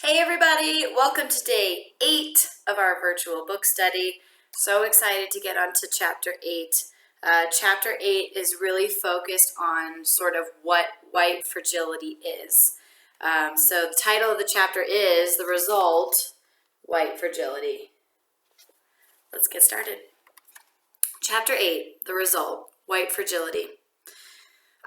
Hey everybody, welcome to day 8 of our virtual book study. So excited to get on to chapter 8. Chapter 8 is really focused on sort of what white fragility is. So the title of the chapter is The Result, White Fragility. Let's get started. Chapter 8, The Result, White Fragility.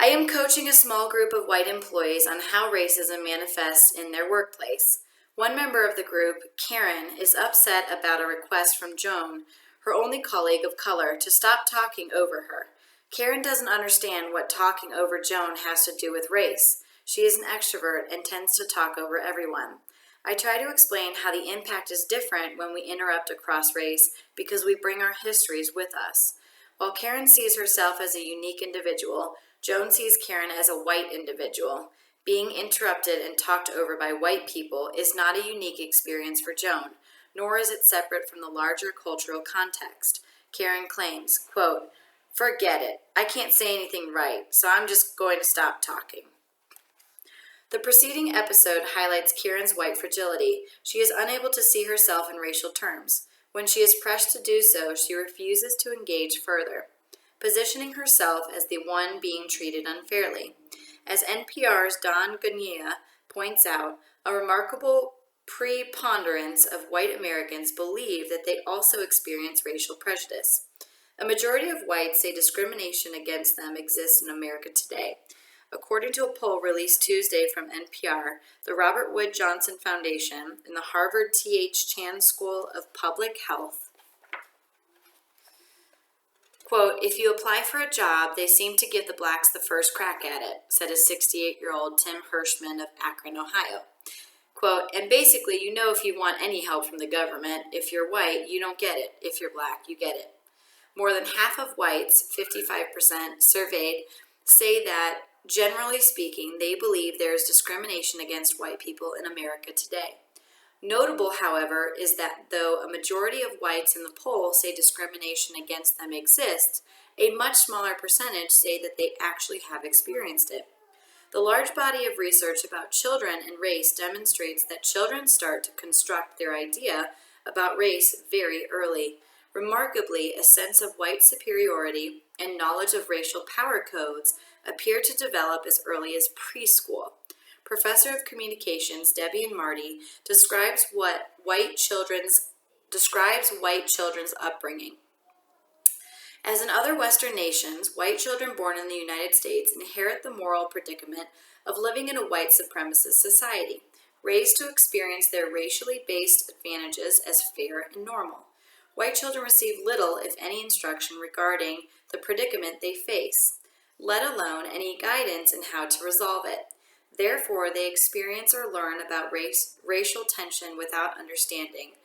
I am coaching a small group of white employees on how racism manifests in their workplace. One member of the group, Karen, is upset about a request from Joan, her only colleague of color, to stop talking over her. Karen doesn't understand what talking over Joan has to do with race. She is an extrovert and tends to talk over everyone. I try to explain how the impact is different when we interrupt across race because we bring our histories with us. While Karen sees herself as a unique individual, Joan sees Karen as a white individual. Being interrupted and talked over by white people is not a unique experience for Joan, nor is it separate from the larger cultural context. Karen claims, quote, "Forget it. I can't say anything right, so I'm just going to stop talking." The preceding episode highlights Karen's white fragility. She is unable to see herself in racial terms. When she is pressed to do so, she refuses to engage further, positioning herself as the one being treated unfairly. As NPR's Don Gunyea points out, a remarkable preponderance of white Americans believe that they also experience racial prejudice. A majority of whites say discrimination against them exists in America today. According to a poll released Tuesday from NPR, the Robert Wood Johnson Foundation and the Harvard T.H. Chan School of Public Health, quote, "If you apply for a job, they seem to give the blacks the first crack at it," said a 68-year-old Tim Hirschman of Akron, Ohio. Quote, "And basically, you know if you want any help from the government, if you're white, you don't get it. If you're black, you get it." More than half of whites, 55%, surveyed, say that, generally speaking, they believe there is discrimination against white people in America today. Notable, however, is that though a majority of whites in the poll say discrimination against them exists, a much smaller percentage say that they actually have experienced it. The large body of research about children and race demonstrates that children start to construct their idea about race very early. Remarkably, a sense of white superiority and knowledge of racial power codes appear to develop as early as preschool. Professor of Communications Debbie and Marty describes white children's upbringing. As in other Western nations, white children born in the United States inherit the moral predicament of living in a white supremacist society, raised to experience their racially based advantages as fair and normal. White children receive little, if any, instruction regarding the predicament they face, let alone any guidance in how to resolve it. Therefore, they experience or learn about racial tension without understanding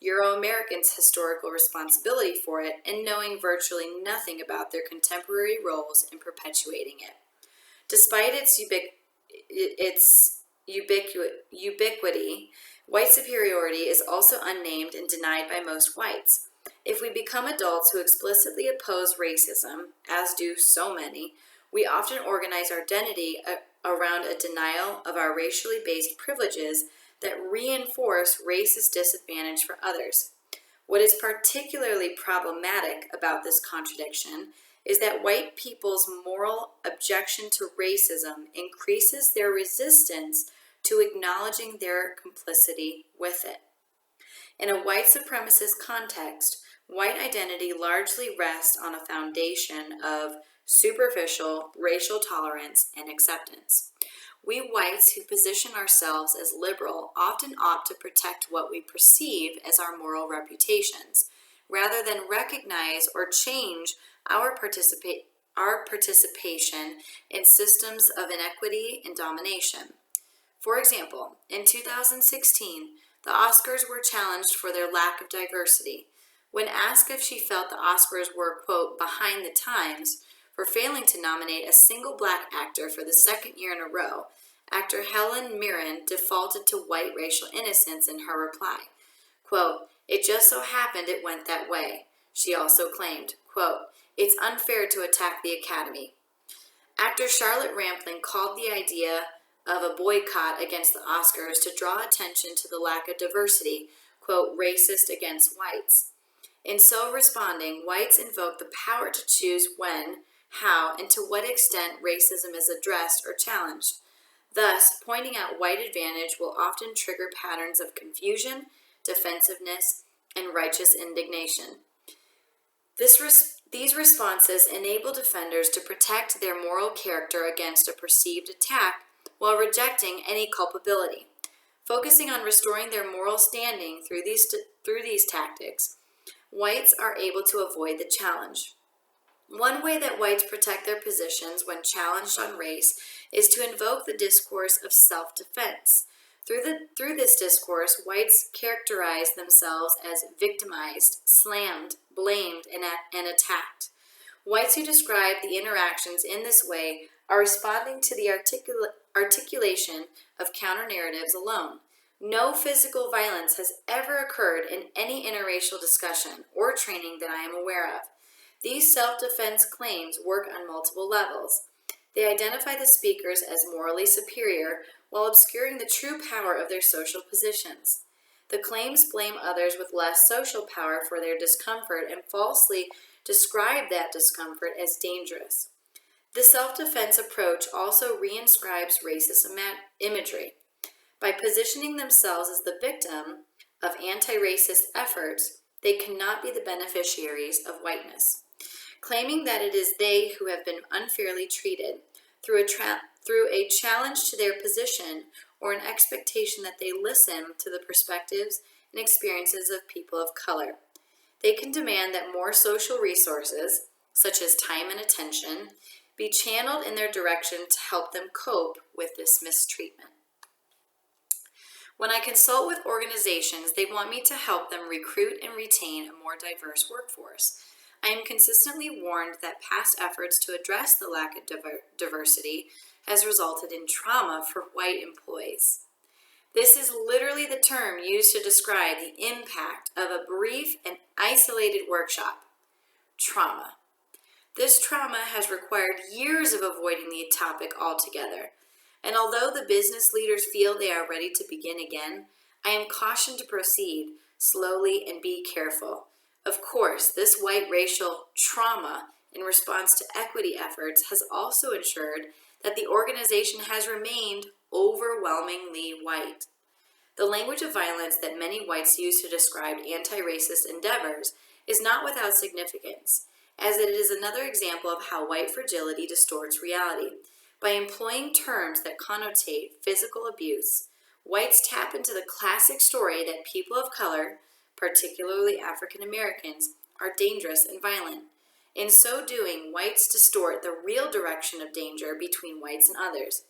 Euro-Americans' historical responsibility for it and knowing virtually nothing about their contemporary roles in perpetuating it. Despite its ubiquity, white superiority is also unnamed and denied by most whites. If we become adults who explicitly oppose racism, as do so many, we often organize our identity around a denial of our racially based privileges that reinforce racist disadvantage for others. What is particularly problematic about this contradiction is that white people's moral objection to racism increases their resistance to acknowledging their complicity with it. In a white supremacist context, white identity largely rests on a foundation of superficial racial tolerance and acceptance. We whites who position ourselves as liberal often opt to protect what we perceive as our moral reputations, rather than recognize or change our participation in systems of inequity and domination. For example, in 2016, the Oscars were challenged for their lack of diversity. When asked if she felt the Oscars were, quote, behind the times for failing to nominate a single black actor for the second year in a row, actor Helen Mirren defaulted to white racial innocence in her reply. Quote, "It just so happened it went that way." She also claimed, quote, "It's unfair to attack the Academy." Actor Charlotte Rampling called the idea of a boycott against the Oscars to draw attention to the lack of diversity, quote, racist against whites. In so responding, whites invoke the power to choose when, how, and to what extent racism is addressed or challenged. Thus, pointing out white advantage will often trigger patterns of confusion, defensiveness, and righteous indignation. These responses enable defenders to protect their moral character against a perceived attack while rejecting any culpability. Focusing on restoring their moral standing through these tactics, whites are able to avoid the challenge. One way that whites protect their positions when challenged on race is to invoke the discourse of self-defense. Through this discourse, whites characterize themselves as victimized, slammed, blamed, and attacked. Whites who describe the interactions in this way are responding to the articulation of counter-narratives alone. No physical violence has ever occurred in any interracial discussion or training that I am aware of. These self-defense claims work on multiple levels. They identify the speakers as morally superior while obscuring the true power of their social positions. The claims blame others with less social power for their discomfort and falsely describe that discomfort as dangerous. The self-defense approach also reinscribes racist imagery. By positioning themselves as the victim of anti-racist efforts, they cannot be the beneficiaries of whiteness. Claiming that it is they who have been unfairly treated through a challenge to their position or an expectation that they listen to the perspectives and experiences of people of color. They can demand that more social resources, such as time and attention, be channeled in their direction to help them cope with this mistreatment. When I consult with organizations, they want me to help them recruit and retain a more diverse workforce. I am consistently warned that past efforts to address the lack of diversity has resulted in trauma for white employees. This is literally the term used to describe the impact of a brief and isolated workshop. Trauma. This trauma has required years of avoiding the topic altogether. And although the business leaders feel they are ready to begin again, I am cautioned to proceed slowly and be careful. Of course, this white racial trauma in response to equity efforts has also ensured that the organization has remained overwhelmingly white. The language of violence that many whites use to describe anti-racist endeavors is not without significance, as it is another example of how white fragility distorts reality. By employing terms that connotate physical abuse, whites tap into the classic story that people of color, particularly African Americans, are dangerous and violent. In so doing, whites distort the real direction of danger between whites and others.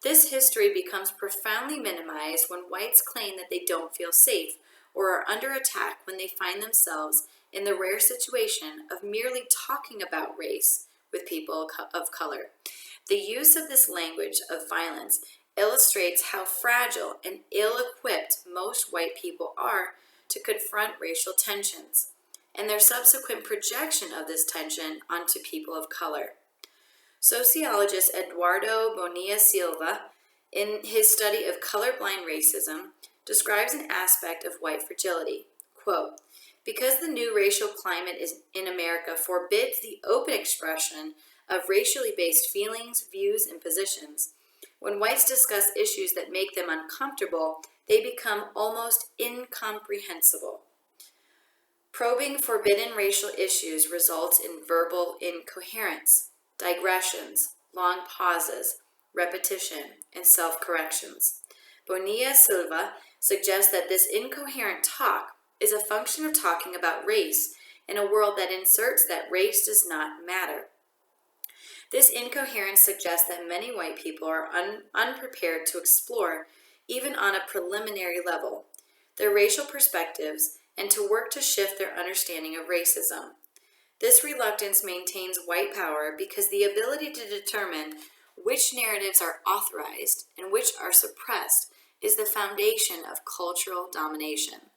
This history becomes profoundly minimized when whites claim that they don't feel safe or are under attack when they find themselves in the rare situation of merely talking about race with people of color. The use of this language of violence illustrates how fragile and ill-equipped most white people are to confront racial tensions, and their subsequent projection of this tension onto people of color. Sociologist Eduardo Bonilla Silva, in his study of colorblind racism, describes an aspect of white fragility. Quote, "Because the new racial climate in America forbids the open expression of racially based feelings, views, and positions, when whites discuss issues that make them uncomfortable, they become almost incomprehensible. Probing forbidden racial issues results in verbal incoherence, digressions, long pauses, repetition, and self-corrections. Bonilla Silva suggests that this incoherent talk is a function of talking about race in a world that inserts that race does not matter. This incoherence suggests that many white people are unprepared to explore, even on a preliminary level, their racial perspectives and to work to shift their understanding of racism. This reluctance maintains white power because the ability to determine which narratives are authorized and which are suppressed is the foundation of cultural domination.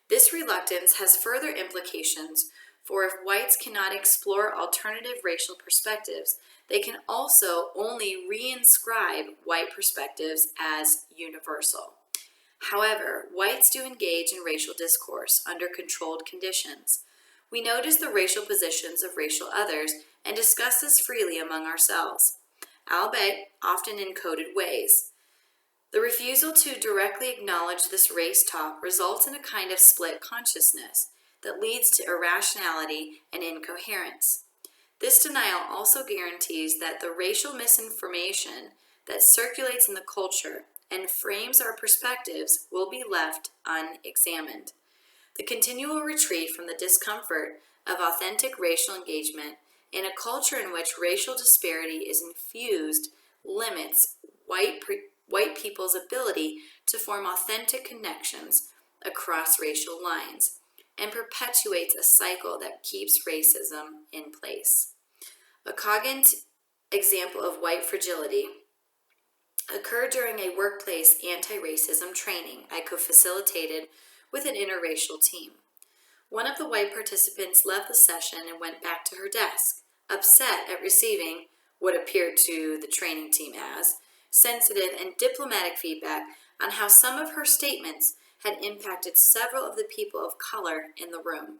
This reluctance has further implications For if whites cannot explore alternative racial perspectives, they can also only reinscribe white perspectives as universal. However, whites do engage in racial discourse under controlled conditions. We notice the racial positions of racial others and discuss this freely among ourselves, albeit often in coded ways. The refusal to directly acknowledge this race talk results in a kind of split consciousness that leads to irrationality and incoherence. This denial also guarantees that the racial misinformation that circulates in the culture and frames our perspectives will be left unexamined. The continual retreat from the discomfort of authentic racial engagement in a culture in which racial disparity is infused limits white people's ability to form authentic connections across racial lines and perpetuates a cycle that keeps racism in place. A cognate example of white fragility occurred during a workplace anti-racism training I co-facilitated with an interracial team. One of the white participants left the session and went back to her desk, upset at receiving what appeared to the training team as sensitive and diplomatic feedback on how some of her statements had impacted several of the people of color in the room.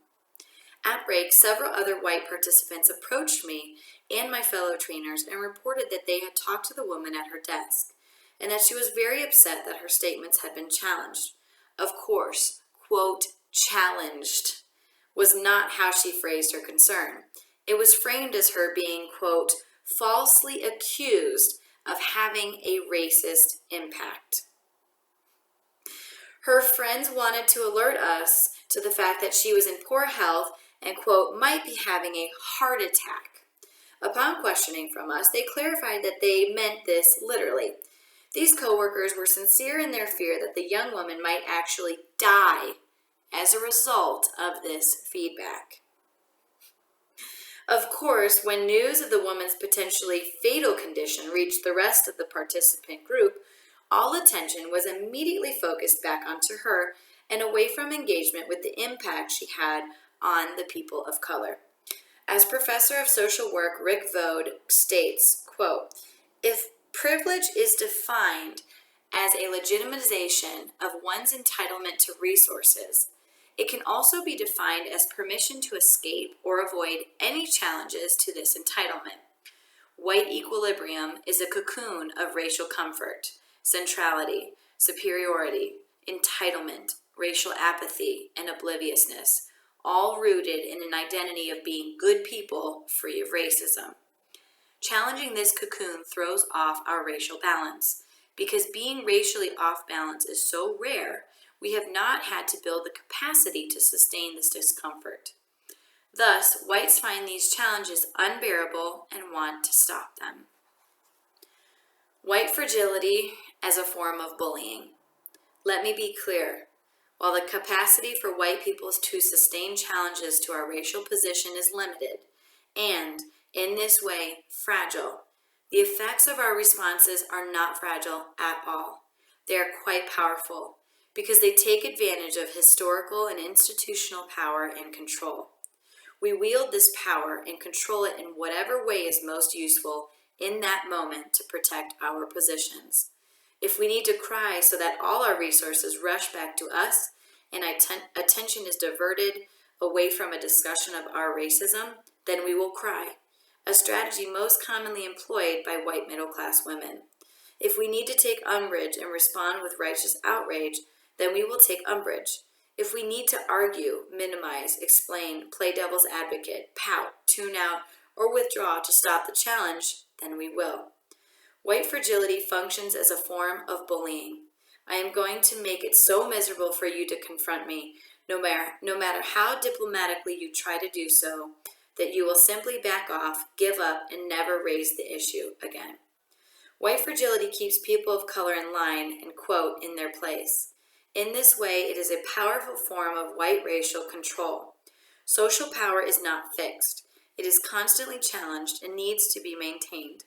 At break, several other white participants approached me and my fellow trainers and reported that they had talked to the woman at her desk and that she was very upset that her statements had been challenged. Of course, quote, challenged was not how she phrased her concern. It was framed as her being, quote, falsely accused of having a racist impact. Her friends wanted to alert us to the fact that she was in poor health and, quote, might be having a heart attack. Upon questioning from us, they clarified that they meant this literally. These coworkers were sincere in their fear that the young woman might actually die as a result of this feedback. Of course, when news of the woman's potentially fatal condition reached the rest of the participant group, all attention was immediately focused back onto her and away from engagement with the impact she had on the people of color. As professor of social work Rick Vode states, quote, if privilege is defined as a legitimization of one's entitlement to resources, it can also be defined as permission to escape or avoid any challenges to this entitlement. White equilibrium is a cocoon of racial comfort, centrality, superiority, entitlement, racial apathy, and obliviousness, all rooted in an identity of being good people free of racism. Challenging this cocoon throws off our racial balance. Because being racially off balance is so rare, we have not had to build the capacity to sustain this discomfort. Thus, whites find these challenges unbearable and want to stop them. White fragility as a form of bullying. Let me be clear. While the capacity for white people to sustain challenges to our racial position is limited, and, in this way, fragile, the effects of our responses are not fragile at all. They are quite powerful, because they take advantage of historical and institutional power and control. We wield this power and control it in whatever way is most useful in that moment to protect our positions. If we need to cry so that all our resources rush back to us and attention is diverted away from a discussion of our racism, then we will cry, a strategy most commonly employed by white middle-class women. If we need to take umbrage and respond with righteous outrage, then we will take umbrage. If we need to argue, minimize, explain, play devil's advocate, pout, tune out, or withdraw to stop the challenge, then we will. White fragility functions as a form of bullying. I am going to make it so miserable for you to confront me, no matter how diplomatically you try to do so, that you will simply back off, give up, and never raise the issue again. White fragility keeps people of color in line and, quote, in their place. In this way, it is a powerful form of white racial control. Social power is not fixed. It is constantly challenged and needs to be maintained.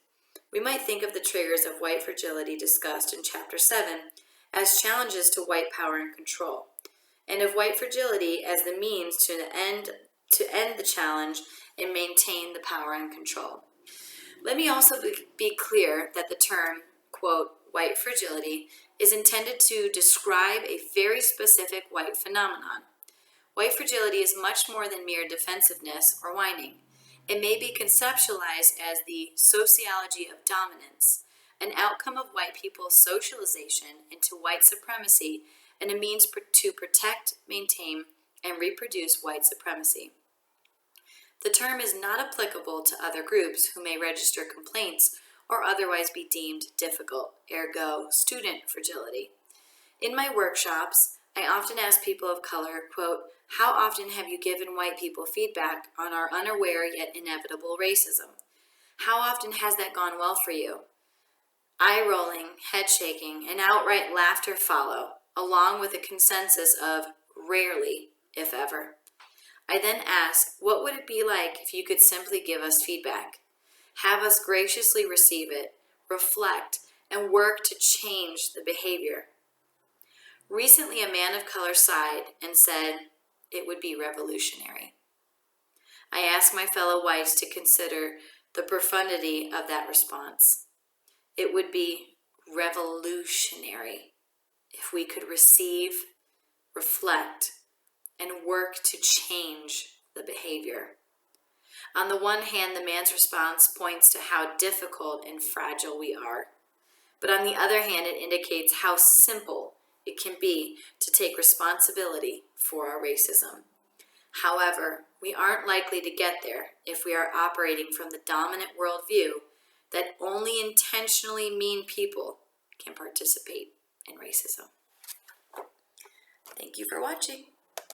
We might think of the triggers of white fragility discussed in Chapter 7 as challenges to white power and control, and of white fragility as the means to the end to end the challenge and maintain the power and control. Let me also be clear that the term, quote, white fragility is intended to describe a very specific white phenomenon. White fragility is much more than mere defensiveness or whining. It may be conceptualized as the sociology of dominance, an outcome of white people's socialization into white supremacy and a means to protect, maintain, and reproduce white supremacy. The term is not applicable to other groups who may register complaints or otherwise be deemed difficult, ergo student fragility. In my workshops, I often ask people of color, quote, how often have you given white people feedback on our unaware yet inevitable racism? How often has that gone well for you? Eye rolling, head shaking, and outright laughter follow, along with a consensus of rarely, if ever. I then ask, what would it be like if you could simply give us feedback? Have us graciously receive it, reflect, and work to change the behavior. Recently, a man of color sighed and said, it would be revolutionary. I asked my fellow whites to consider the profundity of that response. It would be revolutionary if we could receive, reflect, and work to change the behavior. On the one hand, the man's response points to how difficult and fragile we are. But on the other hand, it indicates how simple it can be to take responsibility for our racism. However, we aren't likely to get there if we are operating from the dominant worldview that only intentionally mean people can participate in racism. Thank you for watching.